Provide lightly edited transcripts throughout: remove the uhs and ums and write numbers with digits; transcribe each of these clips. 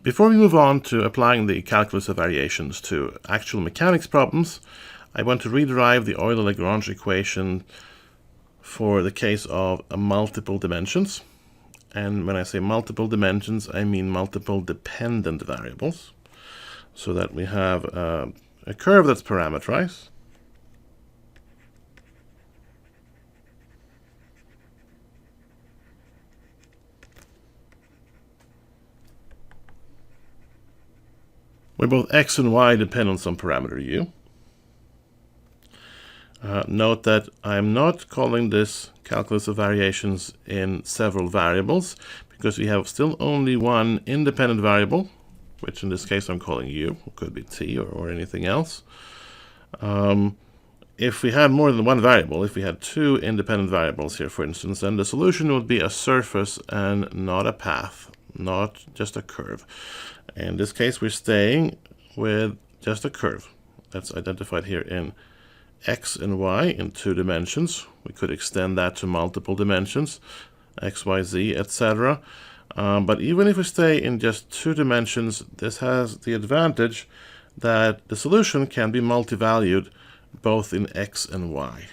Before we move on to applying the calculus of variations to actual mechanics problems, I want to rederive the Euler-Lagrange equation for the case of multiple dimensions. And when I say multiple dimensions, I mean multiple dependent variables. So that we have a curve that's parameterized. Where both x and y depend on some parameter u. Note that I'm not calling this calculus of variations in several variables, because we have still only one independent variable, which in this case I'm calling u, it could be t or anything else. If we had more than one variable, if we had two independent variables here, for instance, then the solution would be a surface and not a path, not just a curve. In this case, we're staying with just a curve that's identified here in x and y in 2 dimensions. We could extend that to multiple dimensions, x, y, z, etc. But even if we stay in just 2 dimensions, this has the advantage that the solution can be multivalued both in x and y.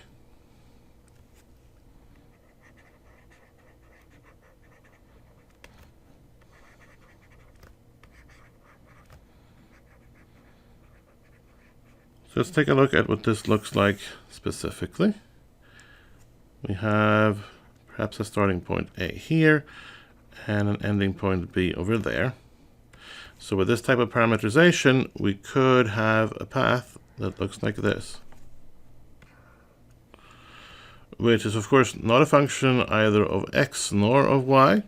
So let's take a look at what this looks like specifically. We have perhaps a starting point A here and an ending point B over there. So with this type of parameterization, we could have a path that looks like this, which is of course not a function either of x nor of y,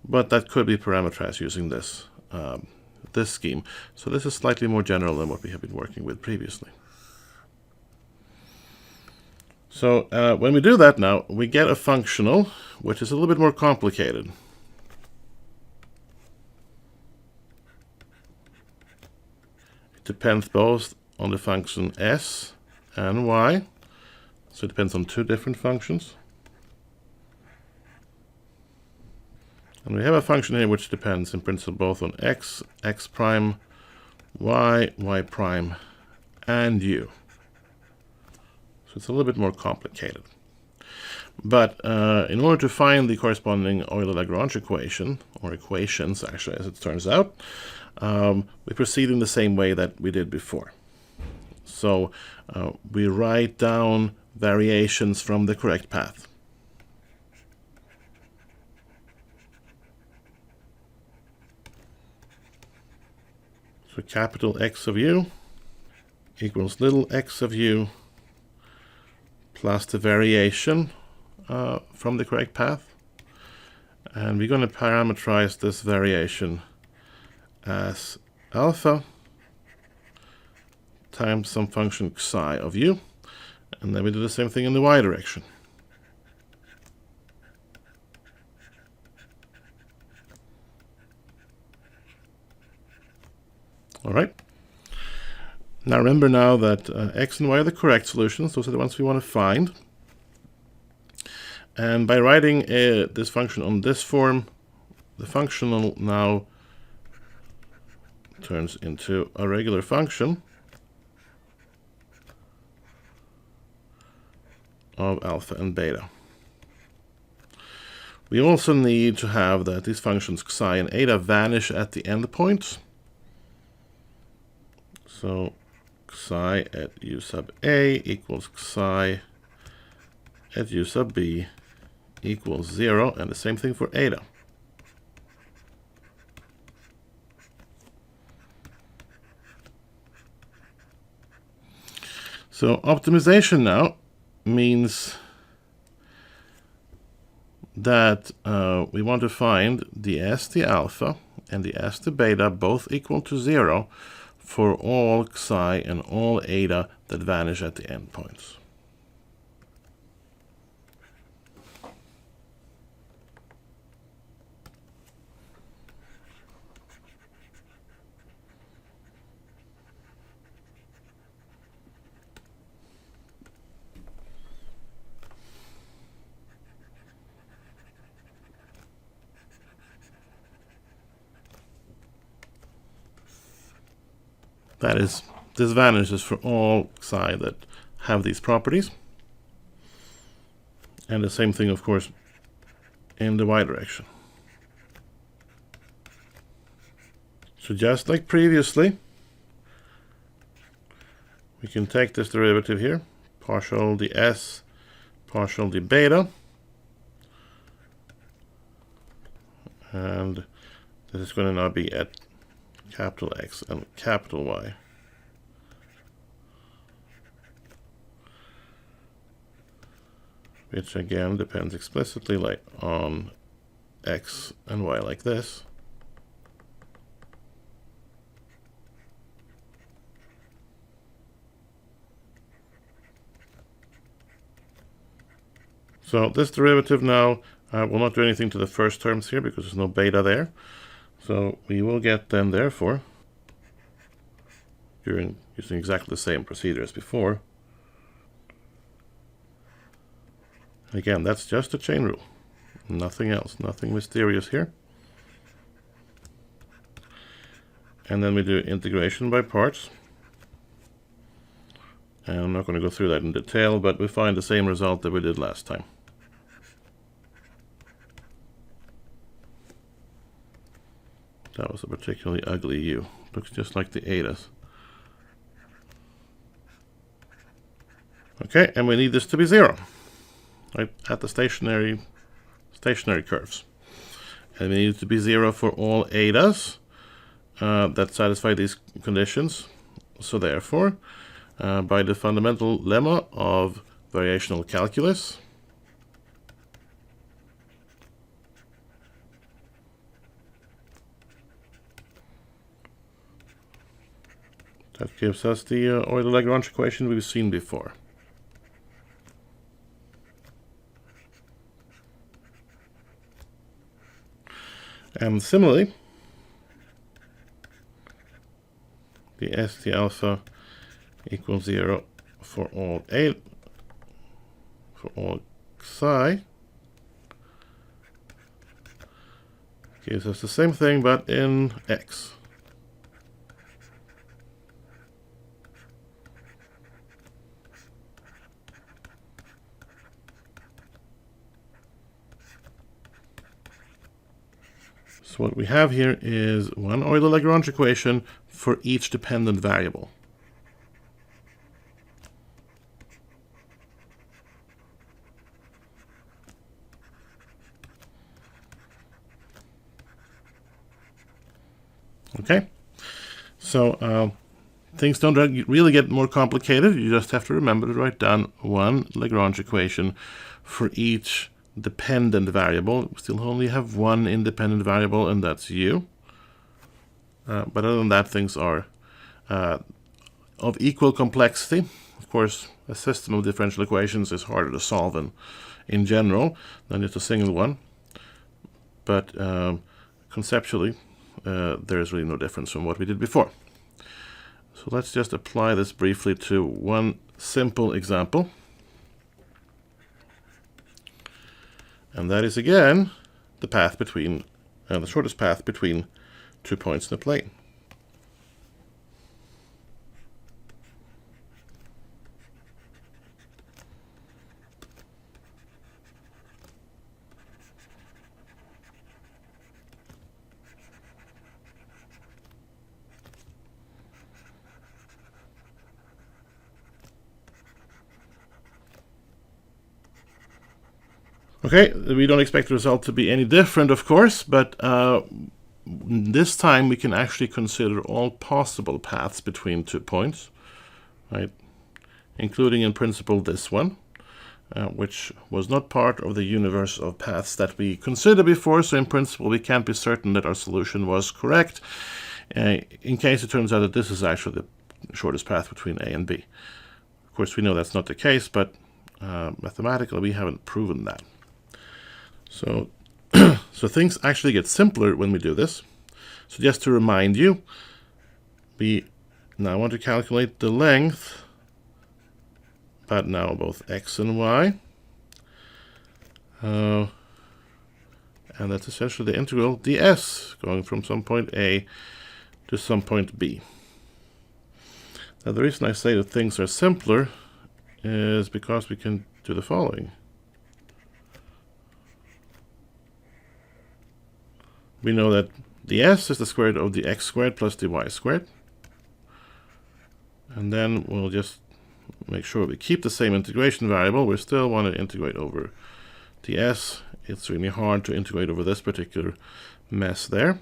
but that could be parameterized using this this scheme. So this is slightly more general than what we have been working with previously. So when we do that now, we get a functional which is a little bit more complicated. It depends both on the function s and y. So it depends on 2 different functions. And we have a function here which depends in principle both on x, x prime, y, y prime, and u. So it's a little bit more complicated. But in order to find the corresponding Euler-Lagrange equation, or equations actually as it turns out, we proceed in the same way that we did before. So we write down variations from the correct path. So capital X of u equals little x of u plus the variation from the correct path. And we're going to parameterize this variation as alpha times some function psi of u. And then we do the same thing in the y direction. All right. Now remember now that x and y are the correct solutions. Those are the ones we want to find. And by writing this function on this form, the functional now turns into a regular function of alpha and beta. We also need to have that these functions psi and eta vanish at the endpoints. So psi at u sub a equals psi at u sub b equals 0, and the same thing for eta. So optimization now means that we want to find the s to alpha and the s to beta both equal to 0 for all psi and all eta that vanish at the endpoints. That is, this vanishes for all psi that have these properties. And the same thing, of course, in the y direction. So just like previously, we can take this derivative here, partial ds, partial d beta, and this is going to now be at capital X and capital Y. Which again depends explicitly like on X and Y like this. So this derivative now will not do anything to the first terms here because there's no beta there. So we will get then, therefore, using exactly the same procedure as before. Again, that's just a chain rule. Nothing else, nothing mysterious here. And then we do integration by parts. And I'm not going to go through that in detail, but we find the same result that we did last time. That was a particularly ugly U. Looks just like the etas. Okay, and we need this to be 0, right, at the stationary curves. And we need it to be 0 for all etas that satisfy these conditions. So therefore, by the fundamental lemma of variational calculus, that gives us the Euler-Lagrange equation we've seen before. And similarly, the ST alpha equals 0 for all psi gives us the same thing but in X. So what we have here is one Euler-Lagrange equation for each dependent variable. Okay, so things don't really get more complicated. You just have to remember to write down one Lagrange equation for each dependent variable. We still only have one independent variable, and that's u. But other than that, things are of equal complexity. Of course, a system of differential equations is harder to solve in general than just a single one. But conceptually, there is really no difference from what we did before. So let's just apply this briefly to one simple example. And that is again the path between the shortest path between 2 points in the plane. Okay, we don't expect the result to be any different, of course, but this time we can actually consider all possible paths between 2 points, right? Including in principle this one, which was not part of the universe of paths that we considered before, so in principle we can't be certain that our solution was correct, in case it turns out that this is actually the shortest path between A and B. Of course, we know that's not the case, but mathematically we haven't proven that. So, so things actually get simpler when we do this. So just to remind you, we now want to calculate the length, but now both x and y. And that's essentially the integral ds, going from some point A to some point B. Now, the reason I say that things are simpler is because we can do the following. We know that the s is the square root of the x squared plus the y squared. And then we'll just make sure we keep the same integration variable. We still want to integrate over the s. It's really hard to integrate over this particular mess there.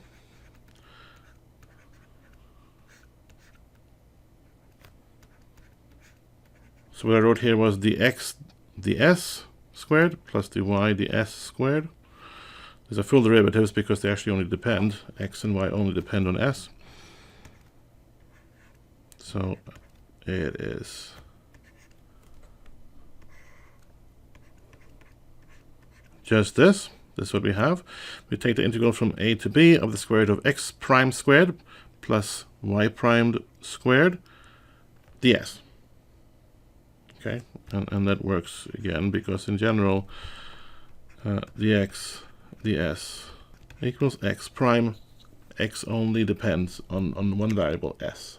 So what I wrote here was the x, the s squared, plus the y, the s squared. These are full derivatives because they actually only depend, x and y only depend on s. So it is just this. This is what we have. We take the integral from a to b of the square root of x prime squared plus y primed squared ds. Okay, and that works again because in general dx ds equals x prime. X only depends on one variable s.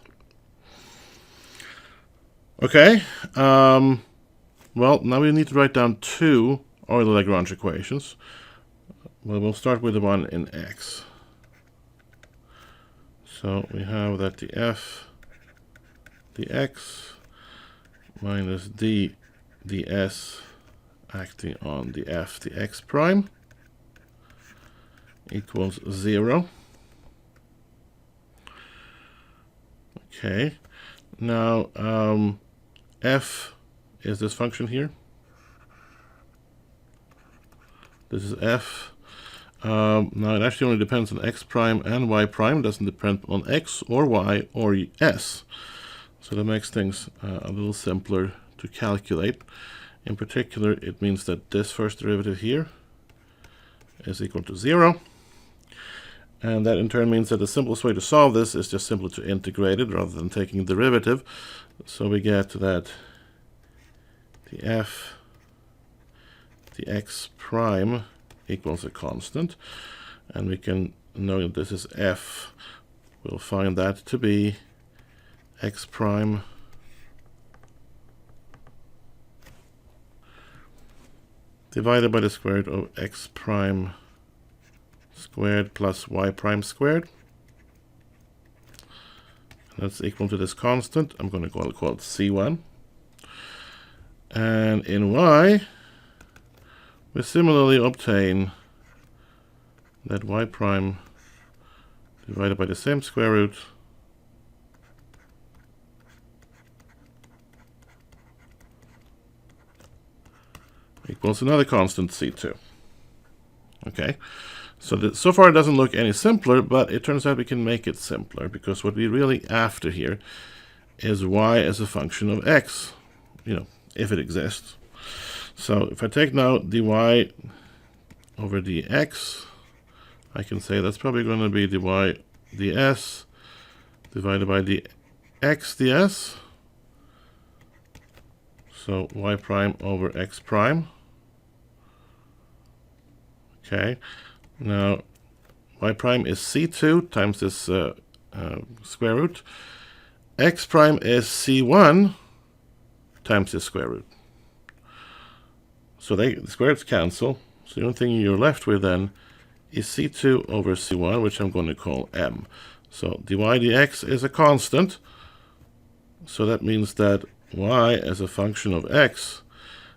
Okay, well, now we need to write down two Euler-Lagrange equations. Well, we'll start with the one in x. So we have that the f dx minus d ds acting on the f dx prime equals 0. Okay, now f is this function here. This is f. Now it actually only depends on x prime and y prime. It doesn't depend on x or y or s. So that makes things a little simpler to calculate. In particular, it means that this first derivative here is equal to 0. And that in turn means that the simplest way to solve this is just simply to integrate it rather than taking the derivative. So we get that the f dx prime equals a constant. And we can know that this is f. We'll find that to be x prime divided by the square root of x prime squared plus y prime squared. And that's equal to this constant. I'm going to call it C1. And in y, we similarly obtain that y prime divided by the same square root equals another constant C2. Okay, so far it doesn't look any simpler, but it turns out we can make it simpler because what we're really after here is y as a function of x, if it exists. So if I take now dy over dx, I can say that's probably going to be dy ds divided by the x ds. So y prime over x prime. Okay, now y prime is C2 times this square root. X prime is C1 times this square root. So the square roots cancel. So the only thing you're left with then is C2 over C1, which I'm going to call m. So dy dx is a constant. So that means that y as a function of x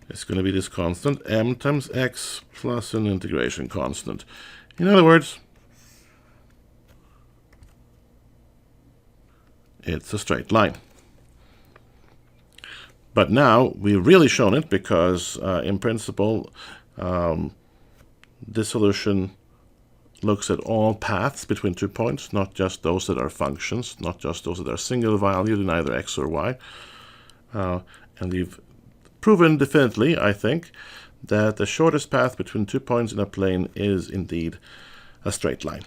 is going to be this constant, m times x plus an integration constant. In other words, it's a straight line. But now we've really shown it because in principle this solution looks at all paths between 2 points, not just those that are functions, not just those that are single valued in either x or y. And we've proven definitively, I think, that the shortest path between 2 points in a plane is indeed a straight line.